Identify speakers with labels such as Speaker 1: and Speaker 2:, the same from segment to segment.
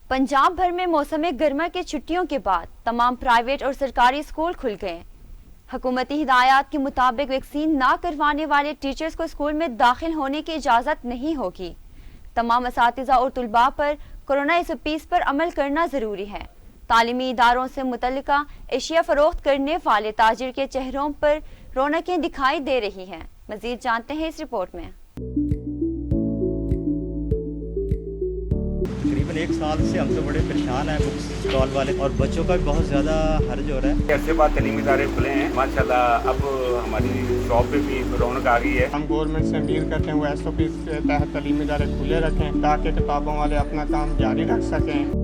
Speaker 1: पंजाब भर में मौसम गर्मा की छुट्टियों के बाद तमाम प्राइवेट और सरकारी स्कूल खुल गए। हुकूमती हिदायत के मुताबिक वैक्सीन ना करवाने वाले टीचर्स को स्कूल में दाखिल होने की इजाज़त नहीं होगी। तमाम असातिज़ा और तुलबा पर कोरोना SOPs पर अमल करना ज़रूरी है। तालीमी इदारों से मुतल्लिका एशिया फ़रोख्त करने वाले ताजिर के चेहरों पर रौनकें दिखाई दे रही हैं। मज़ीद जानते हैं इस रिपोर्ट में।
Speaker 2: तकरीबन एक साल से हम तो बड़े परेशान हैं बुक स्टॉल वाले, और बच्चों का भी बहुत ज़्यादा हर्ज हो रहा है।
Speaker 3: ऐसे बाद तालीमी इदारे खुले हैं माशाल्लाह, अब हमारी शॉप पे भी रौनक आ गई है।
Speaker 4: हम गवर्नमेंट से अपील करते हैं वो SOP के तहत तालीमी इदारे खुले रखें ताकि किताबों वाले अपना काम जारी रख सकें।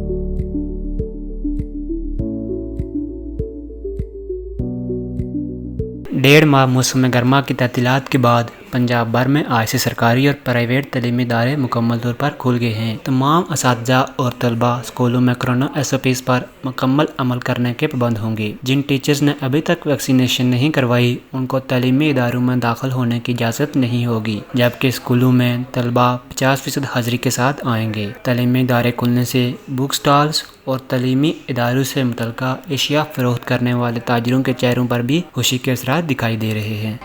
Speaker 5: डेढ़ माह मौसम गर्मा की तअतीलात के बाद पंजाब भर में आज से सरकारी और प्राइवेट तालीमी इदारे मुकम्मल तौर पर खुल गए हैं। तमाम असातिज़ा और तलबा स्कूलों में कोरोना SOPs पर मुकम्मल अमल करने के पाबंद होंगे। जिन टीचर्स ने अभी तक वैक्सीनेशन नहीं करवाई उनको तालीमी इदारों में दाखिल होने की इजाज़त नहीं होगी, जबकि स्कूलों में तलबा 50% हाज़िरी के साथ आएंगे। तालीमी इदारे खुलने से बुक स्टॉल्स और तालीमी इदारों से मुतल्लिका एशिया फ़रोख्त करने वाले ताजिरों के चेहरों पर भी खुशी के असरात दिखाई दे रहे हैं।